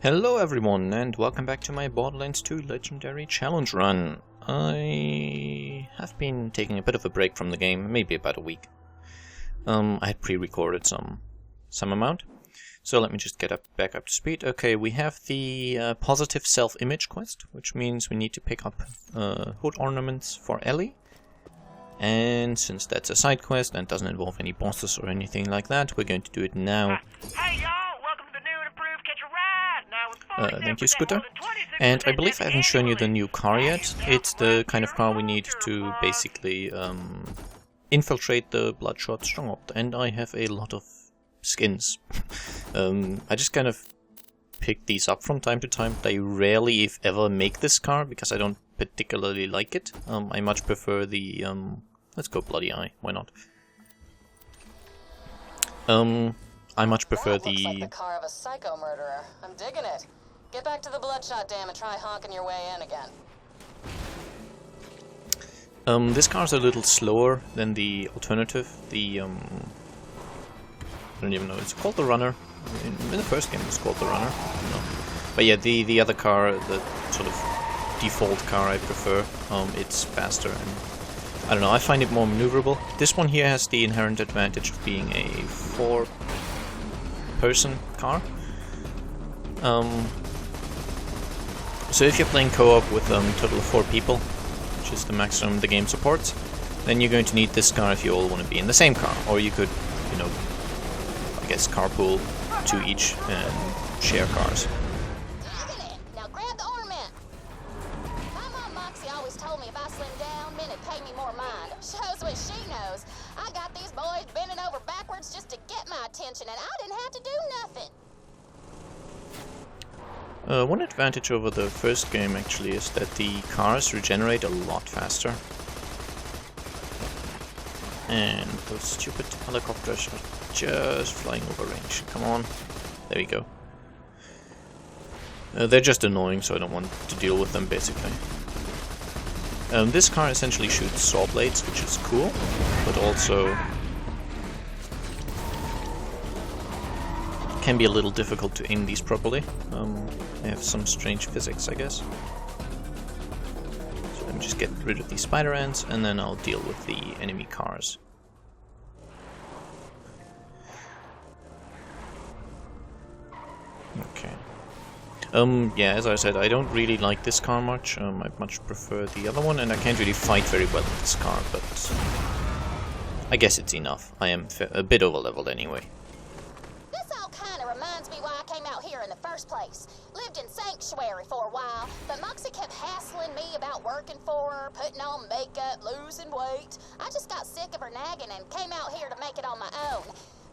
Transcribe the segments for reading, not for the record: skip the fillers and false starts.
Hello everyone, and welcome back to my Borderlands 2 Legendary Challenge run. I have been taking a bit of a break from the game, maybe about a week. I had pre-recorded some amount, so let me just get back up to speed. Okay, we have the positive self-image quest, which means we need to pick up hood ornaments for Ellie. And since that's a side quest and doesn't involve any bosses or anything like that, we're going to do it now. Hey y'all, welcome to the new and improved Catch a Ride. Now with Thank you, Scooter. And I believe I haven't shown you the new car yet. It's the kind of car we need to basically infiltrate the Bloodshot stronghold. And I have a lot of skins. I just kind of pick these up from time to time. I rarely, if ever, make this car because I don't particularly like it. I much prefer the... let's go Bloody Eye, why not? I much prefer that looks like the car of a psycho murderer. I'm digging it. Get back to the Bloodshot Dam and try honking your way in again. This car's a little slower than the alternative. The I don't even know. It's called the Runner. In the first game, it was called the Runner. No. But yeah, the other car, the sort of default car, I prefer. It's faster and I don't know. I find it more maneuverable. This one here has the inherent advantage of being a four-person car. So if you're playing co-op with a total of 4 people, which is the maximum the game supports, then you're going to need this car if you all want to be in the same car. Or you could, you know, I guess carpool to each and share cars. Now grab the ornament. My mom Moxie always told me if I slim down, men would pay me more mind. Shows what she knows. I got these boys bending over backwards just to get my attention, and I didn't have to do nothing. One advantage over the first game actually is that the cars regenerate a lot faster. And those stupid helicopters are just flying over range. Come on. There we go. They're just annoying, so I don't want to deal with them basically. This car essentially shoots saw blades, which is cool, but also can be a little difficult to aim these properly. They have some strange physics, I guess. So let me just get rid of these spider ants, and then I'll deal with the enemy cars. Okay. Yeah, as I said, I don't really like this car much. I much prefer the other one, and I can't really fight very well with this car, but I guess it's enough. I am a bit over-leveled anyway. Reminds me why I came out here in the first place. Lived in Sanctuary for a while, but Moxie kept hassling me about working for her, putting on makeup, losing weight. I just got sick of her nagging and came out here to make it on my own.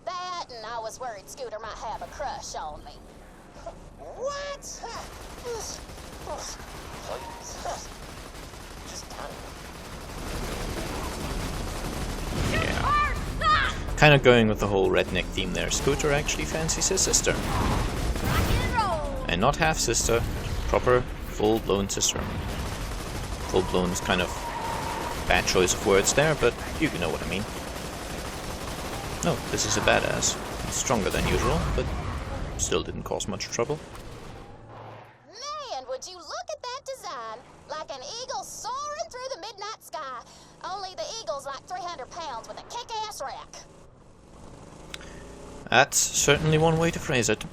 That, and I was worried Scooter might have a crush on me. What? Just done. Kind of going with the whole redneck theme there. Scooter actually fancies his sister. And not half-sister, proper, full-blown sister. Full-blown is kind of bad choice of words there, but you know what I mean. Oh, this is a badass. He's stronger than usual, but still didn't cause much trouble. Man, would you look at that design? Like an eagle soaring through the midnight sky. Only the eagle's like 300 pounds with a kick-ass rack. That's certainly one way to phrase it.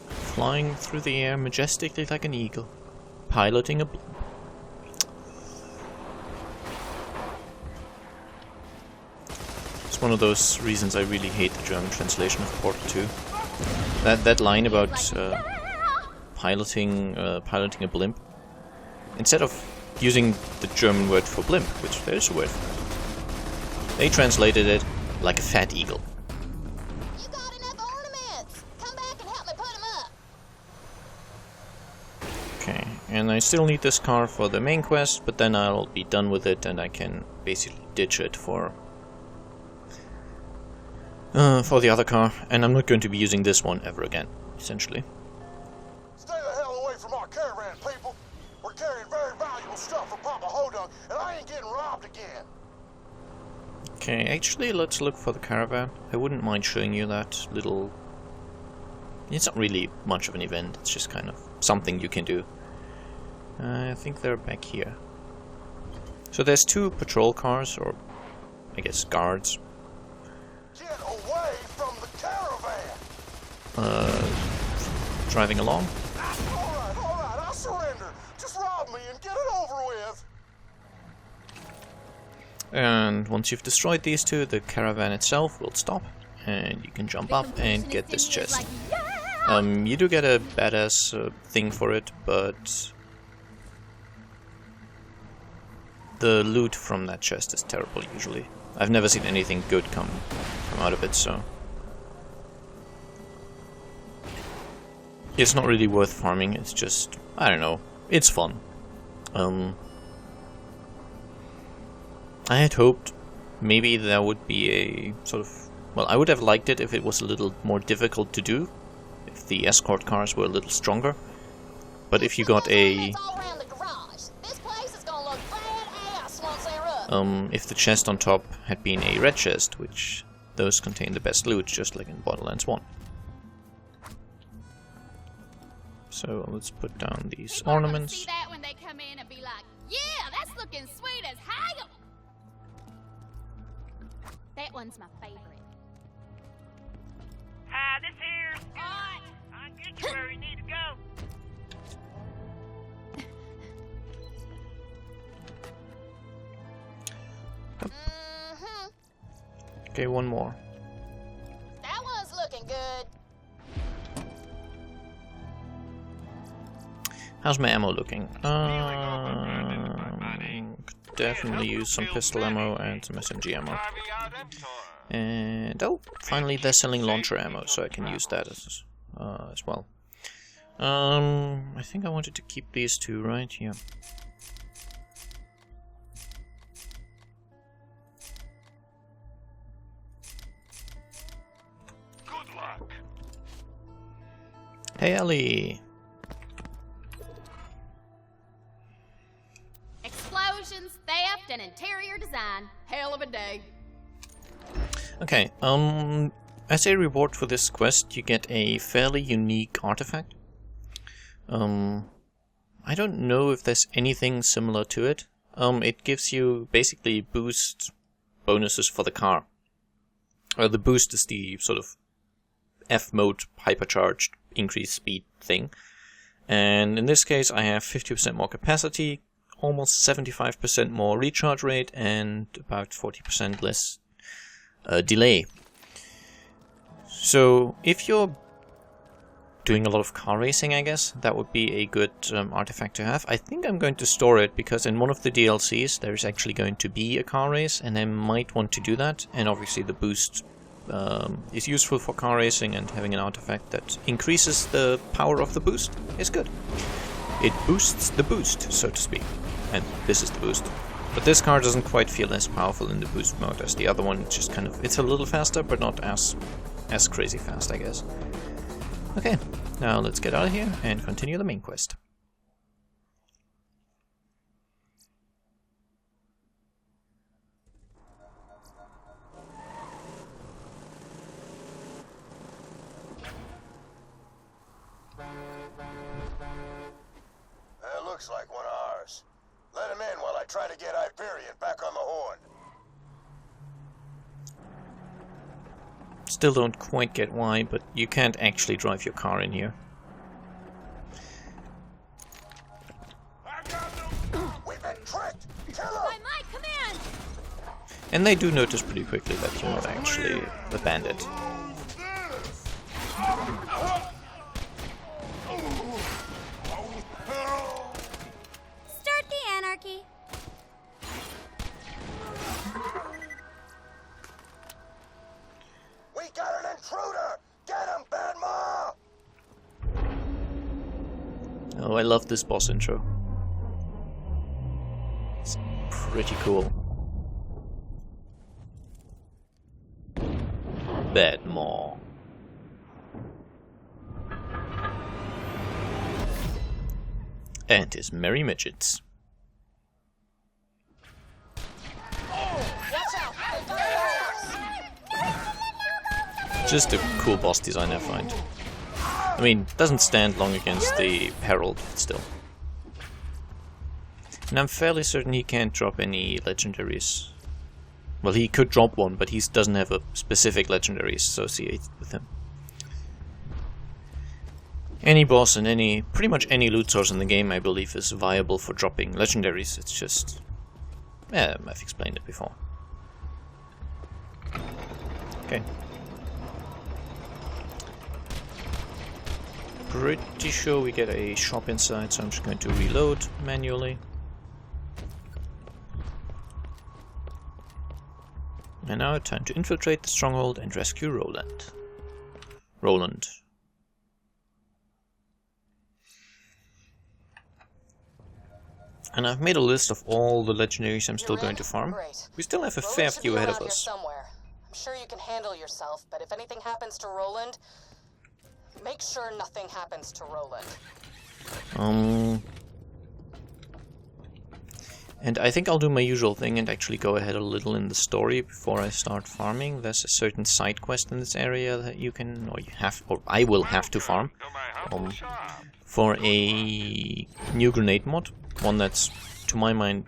Flying through the air majestically like an eagle, piloting a blimp. It's one of those reasons I really hate the German translation of Portal 2. That line about piloting a blimp. Instead of using the German word for blimp, which there's a word for it, they translated it like a fat eagle. You got enough ornaments. Come back and help me put them up. Okay, and I still need this car for the main quest, but then I'll be done with it and I can basically ditch it for the other car, and I'm not going to be using this one ever again, essentially. Stay the hell away from our caravan, people. We're carrying very valuable stuff for Papa Hodunk, and I ain't getting robbed again. Okay, actually, let's look for the caravan. I wouldn't mind showing you that little It's not really much of an event, it's just kind of something you can do. I think they're back here. So there's 2 patrol cars, or I guess guards. Get away from the caravan! Driving along. Alright, I'll surrender. Just rob me and get it over with. And once you've destroyed these 2, the caravan itself will stop, and you can jump up and get this chest. You do get a badass thing for it, but the loot from that chest is terrible usually. I've never seen anything good come out of it, so it's not really worth farming. It's just, I don't know, it's fun. I had hoped maybe there would be a sort of, well, I would have liked it if it was a little more difficult to do, if the escort cars were a little stronger. But if you got a if the chest on top had been a red chest, which those contain the best loot, just like in Borderlands 1. So let's put down these ornaments. See that when they come in and be like, yeah, that's looking sweet as hell. That one's my favorite. Hi, this here's Scott. I'll get you where you need to go. Okay, one more. That one's looking good. How's my ammo looking? Could definitely use some pistol ammo and some SMG ammo. And oh, finally they're selling launcher ammo, so I can use that as well. I think I wanted to keep these 2, right? Yeah. Good luck. Hey Ellie! Explosions, theft, and interior design. Hell of a day. Okay, as a reward for this quest, you get a fairly unique artifact. I don't know if there's anything similar to it. It gives you basically boost bonuses for the car. The boost is the sort of F-mode hypercharged increased speed thing. And in this case I have 50% more capacity, almost 75% more recharge rate, and about 40% less delay. So if you're doing a lot of car racing, I guess that would be a good artifact to have. I think I'm going to store it because in one of the DLCs there's actually going to be a car race, and I might want to do that. And obviously the boost is useful for car racing, and having an artifact that increases the power of the boost is good. It boosts the boost, so to speak. And this is the boost. But this car doesn't quite feel as powerful in the boost mode as the other one. It's just kind of, it's a little faster, but not as crazy fast, I guess. Okay, now let's get out of here and continue the main quest. That looks like one of ours. Let him in while I try to get Hyperion back on the horn. Still don't quite get why, but you can't actually drive your car in here. We've been tricked! Kill him! I might come in. And they do notice pretty quickly that you're not actually a bandit. Start the anarchy. We got an intruder! Get him, Bad Ma! Oh, I love this boss intro. It's pretty cool. Bad Ma. And his merry midgets. Just a cool boss design, I find. I mean, doesn't stand long against the Herald, but still. And I'm fairly certain he can't drop any legendaries. Well, he could drop one, but he doesn't have a specific legendary associated with him. Any boss and pretty much any loot source in the game, I believe, is viable for dropping legendaries. It's just... I've explained it before. Okay. Pretty sure we get a shop inside, so I'm just going to reload manually. And now time to infiltrate the stronghold and rescue Roland. And I've made a list of all the legendaries I'm still going to farm. Great. We still have a fair few ahead of us. Somewhere. I'm sure you can handle yourself, but if anything happens to Roland, make sure nothing happens to Roland. And I think I'll do my usual thing and actually go ahead a little in the story before I start farming. There's a certain side quest in this area that you can, or I will have to farm for a new grenade mod. One that's, to my mind,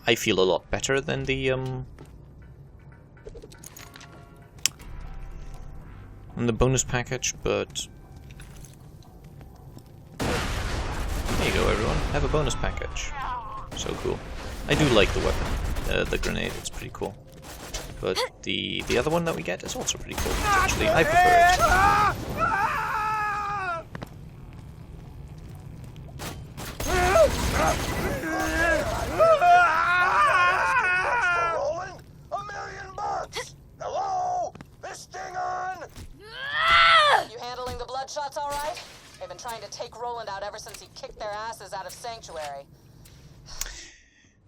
I feel a lot better than the bonus package, but there you go, everyone. Have a bonus package. So cool. I do like the weapon, the grenade. It's pretty cool. But the other one that we get is also pretty cool. Actually, I prefer it. Roland, $1,000,000! Hello? This thing on? You handling the bloodshots all right? They've been trying to take Roland out ever since he kicked their asses out of Sanctuary.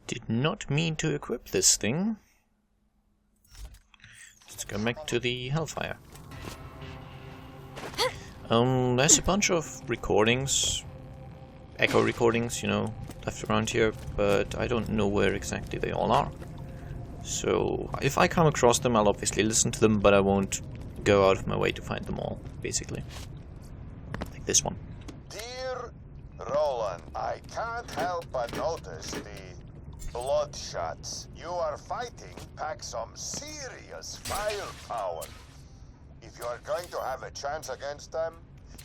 Did not mean to equip this thing. Let's go back to the Hellfire. There's a bunch of recordings, echo recordings, you know, left around here, but I don't know where exactly they all are. So, if I come across them, I'll obviously listen to them, but I won't go out of my way to find them all, basically. Like this one. Dear Roland, I can't help but notice the bloodshots you are fighting pack some serious firepower. If you are going to have a chance against them,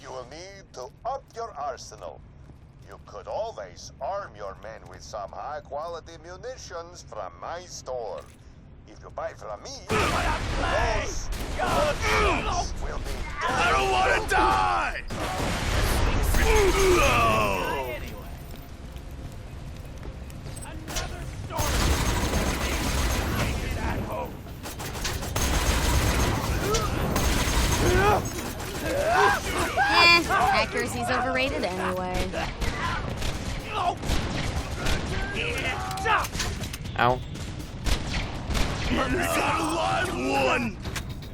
you will need to up your arsenal. You could always arm your men with some high-quality munitions from my store. If you buy from me, those bloodshots will be dead. I don't want to die! Accuracy's overrated anyway. Ow. One!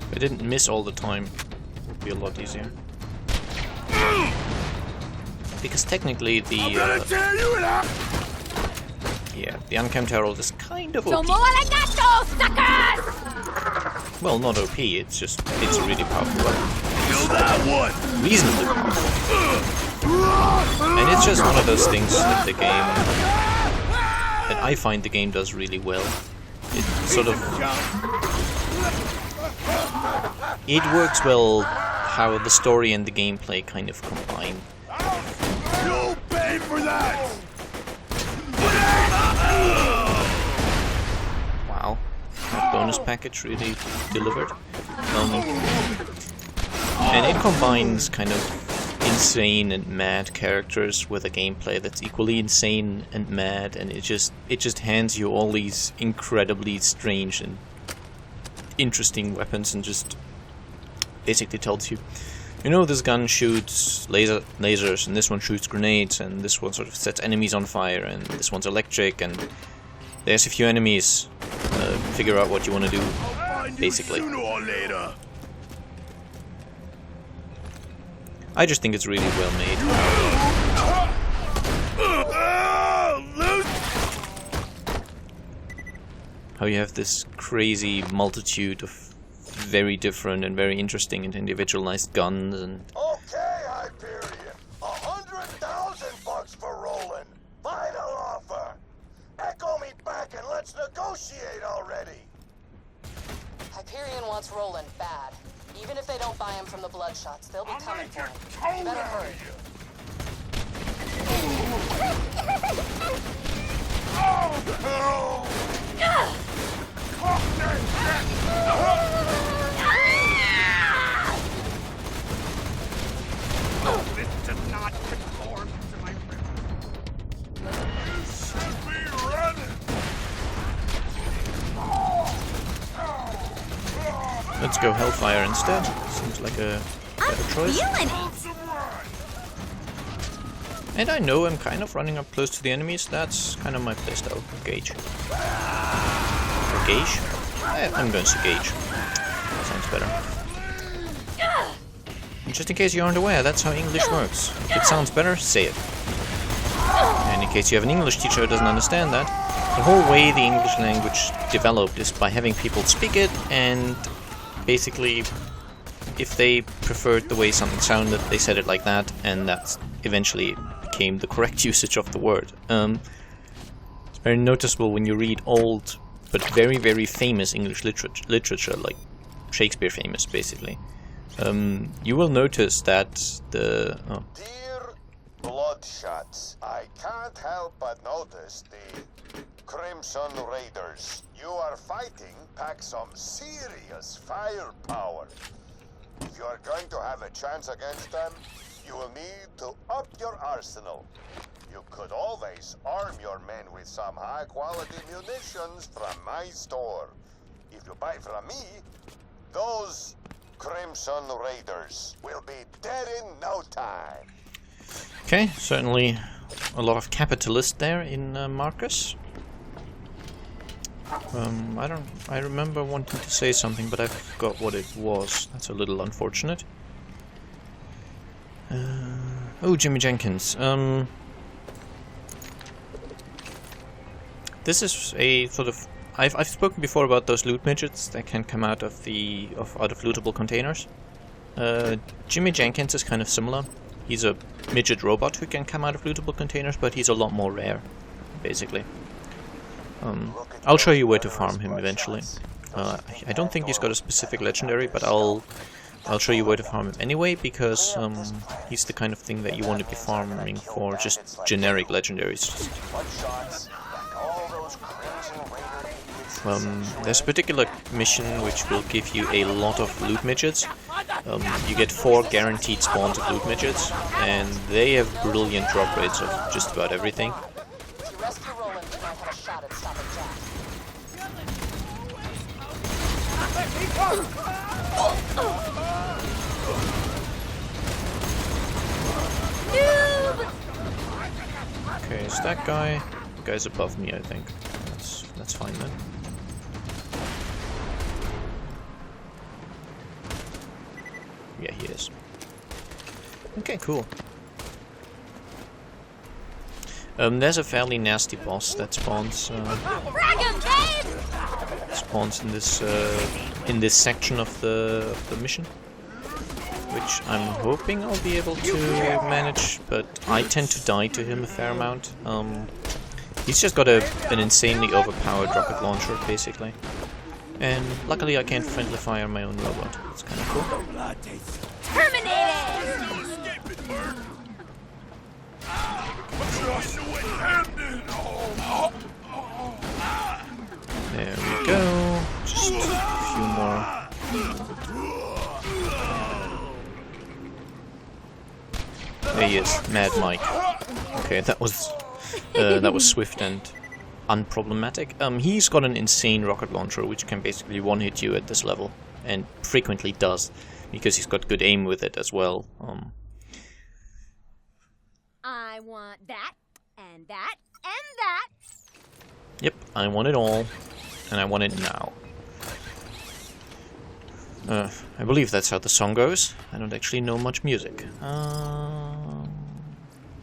If I didn't miss all the time, it would be a lot easier. Because technically the the Unkempt Herald is kind of OP. Well, not OP, it's a really powerful weapon. Kill that one! Reasonably powerful. And it's just one of those things that the game, that I find the game does really well. It sort of, it works well how the story and the gameplay kind of combine. You'll pay for that! Wow, that bonus package really delivered. And it combines kind of insane and mad characters with a gameplay that's equally insane and mad, and it just hands you all these incredibly strange and interesting weapons, and just basically tells you, you know, this gun shoots lasers, and this one shoots grenades, and this one sort of sets enemies on fire, and this one's electric, and there's a few enemies. Figure out what you want to do, basically. Sooner or later. I just think it's really well made. How you have this crazy multitude of very different and very interesting and individualized guns and... Okay, Hyperion. $100,000 for Roland. Final offer. Echo me back and let's negotiate already. Hyperion wants Roland bad. Even if they don't buy him from the Bloodshots, they'll be coming for him. You better hurry. This does not conform to my Let's go Hellfire instead. Seems like a better choice. Feeling it. And I know I'm kind of running up close to the enemies. That's kind of my playstyle. Gauge. Or gauge? I'm going to gauge. Sounds better. And just in case you aren't aware, that's how English works. If it sounds better, say it. And in case you have an English teacher who doesn't understand that, the whole way the English language developed is by having people speak it, and basically, if they preferred the way something sounded, they said it like that, and that's eventually became the correct usage of the word. It's very noticeable when you read old, but very, very famous English literature, like Shakespeare famous, basically. You will notice that the... Oh. Dear Bloodshots, I can't help but notice the Crimson Raiders. You are fighting pack some serious firepower. If you are going to have a chance against them, you will need to up your arsenal. You could always arm your men with some high-quality munitions from my store. If you buy from me, those Crimson Raiders will be dead in no time. Okay, certainly a lot of capitalist there in Marcus. I remember wanting to say something, but I forgot what it was. That's a little unfortunate. Oh, Jimmy Jenkins. This is a sort of... I've spoken before about those loot midgets that can come out of out of lootable containers. Jimmy Jenkins is kind of similar. He's a midget robot who can come out of lootable containers, but he's a lot more rare, basically. I'll show you where to farm him eventually. I don't think he's got a specific legendary, but I'll show you where to farm him anyway, because he's the kind of thing that you want to be farming for just generic legendaries. There's a particular mission which will give you a lot of loot midgets. You get 4 guaranteed spawns of loot midgets, and they have brilliant drop rates of just about everything. If you rescue Roland, you might have a shot at stopping Jack. Okay, is that guy? The guy's above me, I think. That's fine then. Yeah, he is. Okay, cool. There's a fairly nasty boss that spawns in this section of the mission, which I'm hoping I'll be able to manage, but I tend to die to him a fair amount. He's just got an insanely overpowered rocket launcher, basically. And luckily I can't friendly fire my own robot. It's kind of cool. There we go. Just a few more. There he is, Mad Mike. Okay, that was swift and unproblematic. He's got an insane rocket launcher which can basically one-hit you at this level, and frequently does, because he's got good aim with it as well. I want that, and that, and that. Yep, I want it all, and I want it now. I believe that's how the song goes. I don't actually know much music.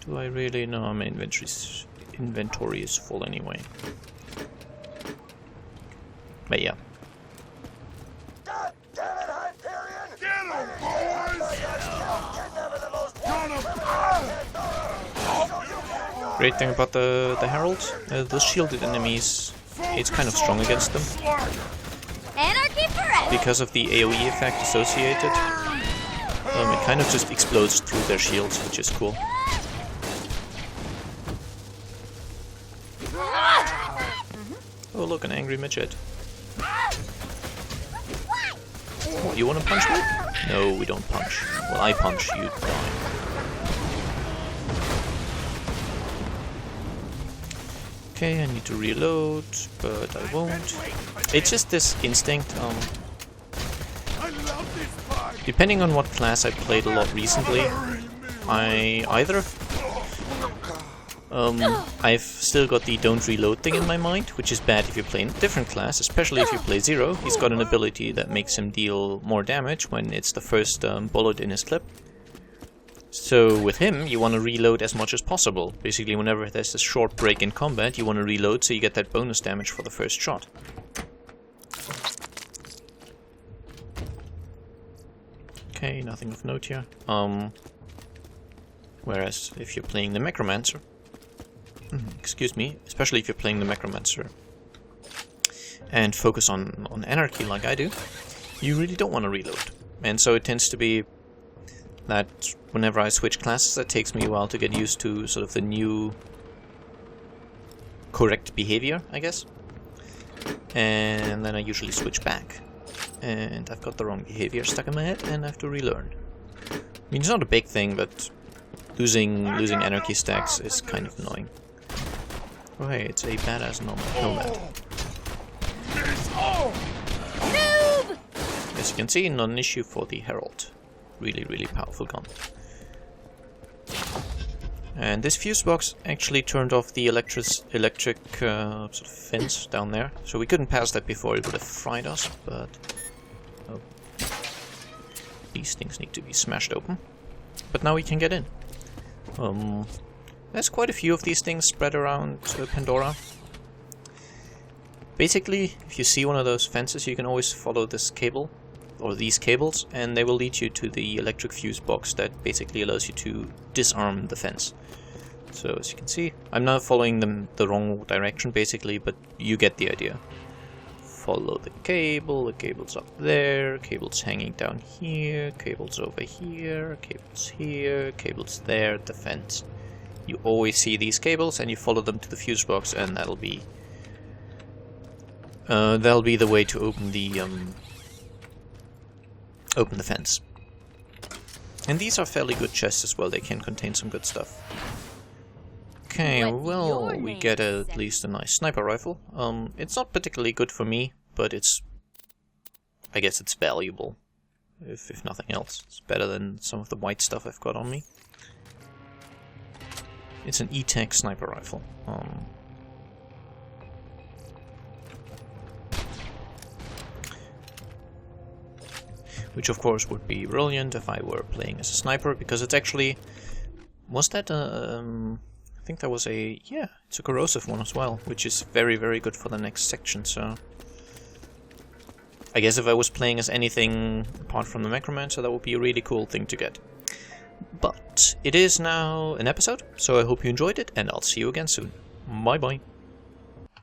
Do I really know? My inventory is full anyway. But yeah. God damn Great thing about the Herald, those shielded enemies, it's kind of strong against them. Anarchy forever! Because of the AoE effect associated. It kind of just explodes through their shields, which is cool. Oh look, an angry midget. What, you wanna punch me? No, we don't punch. Well, I punch, you die. Okay, I need to reload, but I won't. It's just this instinct. Depending on what class I played a lot recently, I've still got the don't reload thing in my mind, which is bad if you're playing a different class, especially if you play Zero. He's got an ability that makes him deal more damage when it's the first bullet in his clip. So with him, you want to reload as much as possible. Basically, whenever there's a short break in combat, you want to reload so you get that bonus damage for the first shot. Okay, nothing of note here. Whereas if you're playing the Necromancer, excuse me, especially if you're playing the Necromancer and focus on Anarchy like I do, you really don't want to reload. And so it tends to be that whenever I switch classes, it takes me a while to get used to sort of the new correct behavior, I guess. And then I usually switch back. And I've got the wrong behavior stuck in my head and I have to relearn. I mean, it's not a big thing, but losing Anarchy stacks is kind of annoying. Oh hey, it's a badass nomad. As you can see, not an issue for the Herald. Really, really powerful gun. And this fuse box actually turned off the electric sort of fence down there, so we couldn't pass that before. It would have fried us, but oh. These things need to be smashed open. But now we can get in. There's quite a few of these things spread around Pandora. Basically, if you see one of those fences, you can always follow this cable, or these cables, and they will lead you to the electric fuse box that basically allows you to disarm the fence. So as you can see, I'm now following them the wrong direction basically, but you get the idea. Follow the cable's up there, cable's hanging down here, cable's over here, cable's there, the fence. You always see these cables and you follow them to the fuse box, and that'll be the way to open the fence. And these are fairly good chests as well, they can contain some good stuff. Okay, well, we get at least a nice sniper rifle. It's not particularly good for me, but I guess it's valuable, if nothing else. It's better than some of the white stuff I've got on me. It's an E-Tech sniper rifle. Which of course would be brilliant if I were playing as a sniper, because it's actually... Was that I think that was a... yeah, it's a corrosive one as well, which is very, very good for the next section, so... I guess if I was playing as anything apart from the Necromancer, that would be a really cool thing to get. But it is now an episode, so I hope you enjoyed it, and I'll see you again soon. Bye bye.